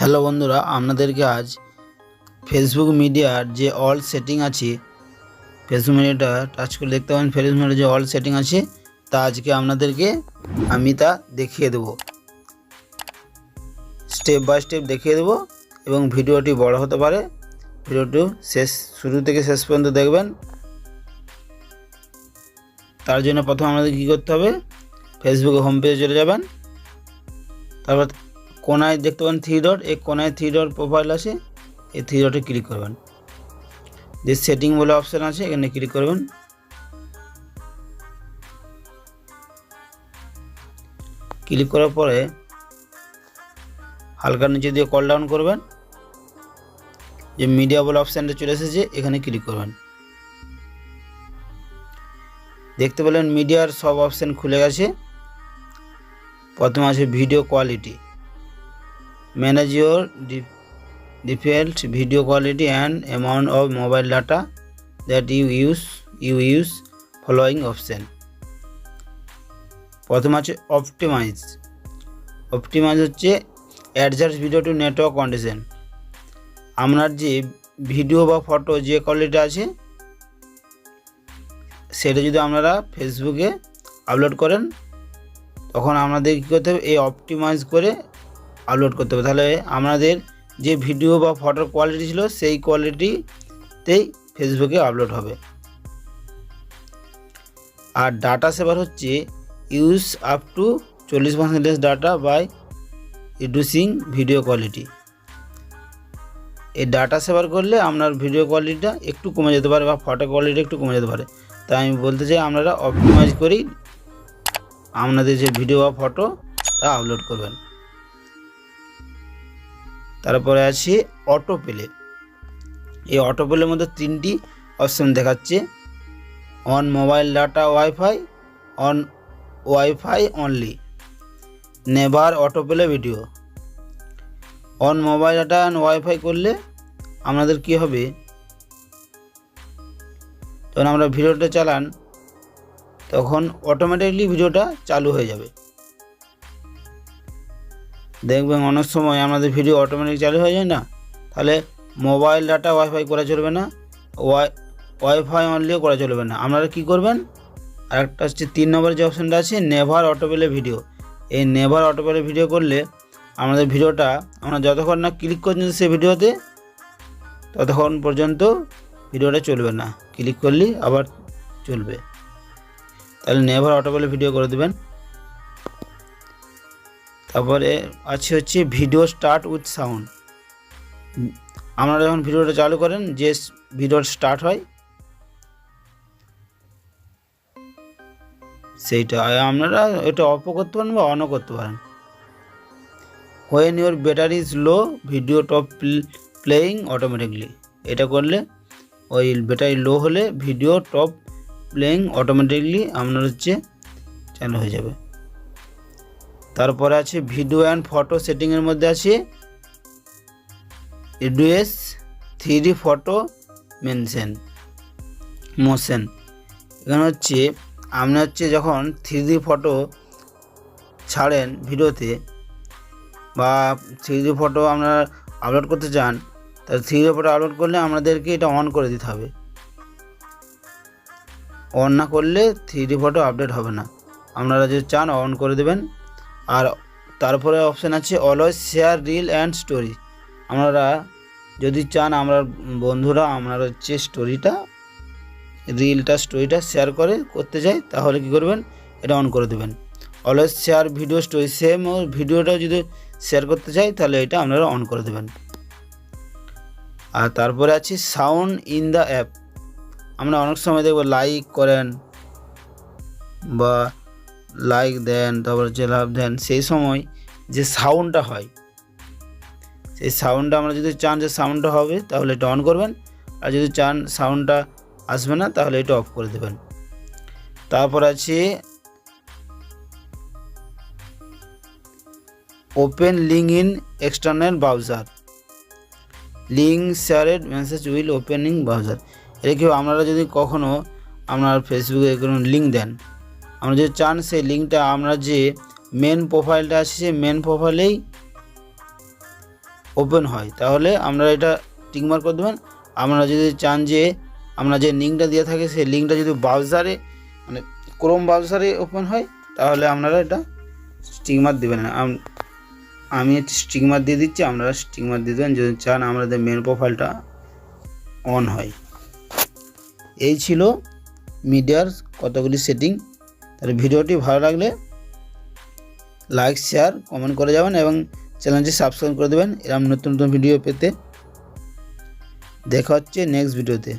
Hello বন্ধুরা, আপনাদেরকে আজ ফেসবুক মিডিয়ার যে অল সেটিং আছে, ফেসবুক মিডিয়াটা টাচ করে দেখতে পাবেন। ফেসবুক মিডিয়ার যে অল সেটিং আছে তা আজকে আপনাদেরকে আমি তা দেখিয়ে দেব, স্টেপ বাই স্টেপ দেখিয়ে দেব। এবং ভিডিওটি বড় হতে পারে, ভিডিওটি শুরু থেকে শেষ পর্যন্ত দেখবেন। তার জন্য প্রথমে আমাদের কী করতে হবে, ফেসবুকে হোম পেজে চলে যাবেন। তারপর কোনায় দেখতে পাবেন থ্রি ডট, এই কোনায় থ্রি ডট প্রোফাইল আছে, এই থ্রি ডটে ক্লিক করবেন। যে সেটিং বলে অপশান আছে এখানে ক্লিক করবেন। ক্লিক করার পরে হালকা নিচে দিয়ে কল ডাউন করবেন, যে মিডিয়া বলে অপশানটা চলে এসেছে এখানে ক্লিক করবেন। দেখতে পেলেন মিডিয়ার সব অপশান খুলে গেছে। প্রথমে আছে video quality, manage your default video quality and amount of mobile data that you use following option. প্রথমে আছে অপটিমাইজ হচ্ছে adjust video to network condition. আপনার যে ভিডিও বা ফটো যে কোয়ালিটি আছে সেটা যদি আপনারা ফেসবুকে আপলোড করেন তখন আপনাদের কী করতে হবে, এই অপটিমাইজ করে আপলোড করতে হবে। তাহলে আপনাদের যে ভিডিও বা ফটোর কোয়ালিটি ছিল সেই কোয়ালিটিতেই ফেসবুকে আপলোড হবে। আর ডাটা সেভার হচ্ছে use up to 40% data by reducing video quality. এই ডাটা সেভার করলে আপনার ভিডিও কোয়ালিটিটা একটু কমে যেতে পারে বা ফটো কোয়ালিটি একটু কমে যেতে পারে। তাই আমি বলতে চাই আপনারা অপটিমাইজ করেই আপনাদের যে ভিডিও বা ফটো তা আপলোড করবেন। তারপরে আছে অটো প্লে। এই অটো প্লের মধ্যে তিনটি অপশান দেখাচ্ছে, on mobile data wifi, on wifi only, never auto play video. On mobile data and wifi করলে আপনাদের কি হবে, যখন আমরা ভিডিওটা চালান তখন অটোমেটিকলি ভিডিওটা চালু হয়ে যাবে। দেখবেন অনেক সময় আমাদের ভিডিও অটোমেটিক চালু হয়ে যায় না, তাহলে মোবাইল ডাটা ওয়াইফাই করা চলবে না, ওয়াইফাই অনলিও করা চলবে না। আপনারা কি করবেন, আরেকটা হচ্ছে 3 নম্বরের যে অপশানটা আছে নেভার অটোপ্লে ভিডিও। এই নেভার অটোপ্লে ভিডিও করলে আমাদের ভিডিওটা আমরা যতক্ষণ না ক্লিক করছেন সেই ভিডিওতে ততক্ষণ পর্যন্ত ভিডিওটা চলবে না, ক্লিক করলেই আবার চলবে। তাহলে নেভার অটোপ্লে ভিডিও করে দেবেন। তারপরে আছে হচ্ছে ভিডিও স্টার্ট উইথ সাউন্ড। আপনারা যখন ভিডিওটা চালু করেন যে ভিডিও স্টার্ট হয় সেইটা আপনারা এটা অফও করতে পারেন বা অনও করতে পারেন। When your battery is low video top playing automatically, এটা করলে ওই ব্যাটারি লো হলে ভিডিও টপ প্লেয়িং অটোমেটিকলি আপনার হচ্ছে চালু হয়ে যাবে। তারপরে আছে ভিডিও অ্যান্ড ফটো সেটিংয়ের মধ্যে আছে রিডিউস 3D ফটো মোশন। এখানে হচ্ছে আপনি হচ্ছে যখন 3D ফটো ছাড়েন ভিডিওতে বা 3D ফটো আপনারা আপলোড করতে চান, তাহলে 3D ফটো আপলোড করলে আপনাদেরকে এটা অন করে দিতে হবে। অন না করলে 3D ফটো আপডেট হবে না। আপনারা যদি চান অন করে দেবেন। আর তারপরে অপশান আছে always share reel and story. আপনারা যদি চান আমরা বন্ধুরা আপনারা হচ্ছে স্টোরিটা শেয়ার করতে চাই তাহলে কি করবেন, এটা অন করে দেবেন। Always share video story, same ভিডিওটা যদি শেয়ার করতে চাই তাহলে এটা আপনারা অন করে দেবেন। আর তারপরে আছে সাউন্ড ইন দ্য অ্যাপ। আমরা অনেক সময় দেখব লাইক করেন বা লাইক দেন, তারপর হচ্ছে লাভ দেন, সেই সময় যে সাউন্ডটা হয় সেই সাউন্ডটা আমরা যদি চান যে সাউন্ডটা হবে তাহলে এটা অন করবেন, আর যদি চান সাউন্ডটা আসবে না তাহলে এটা অফ করে দেবেন। তারপর আছে open link in external browser, link শেয়ারেড message will opening browser. এটা কি আপনারা যদি কখনও আপনার ফেসবুকে কোনো লিঙ্ক দেন, আমরা যদি চান সেই লিঙ্কটা আমরা যে মেন প্রোফাইলটা আছে সেই মেন প্রোফাইলেই ওপেন হয়, তাহলে আপনারা এটা টিকমার্ক করে দেবেন। আপনারা যদি চান যে আমরা যে লিঙ্কটা দেওয়া থাকে সেই লিঙ্কটা যদি ব্রাউজারে মানে ক্রোম ব্রাউজারে ওপেন হয়, তাহলে আপনারা এটা স্টিকমার দেবেন না। আমি স্টিকমার দিয়ে দিচ্ছি, আপনারা স্টিকমার দিয়ে দেবেন যদি চান আমাদের মেন প্রোফাইলটা অন হয়। এই ছিল মিডিয়ার কতগুলি সেটিং। তাহলে ভিডিওটি ভালো লাগলে লাইক, শেয়ার, কমেন্ট করে যাবেন এবং চ্যানেলটি সাবস্ক্রাইব করে দেবেন এরকম নতুন নতুন ভিডিও পেতে। দেখা হচ্ছে নেক্সট ভিডিওতে।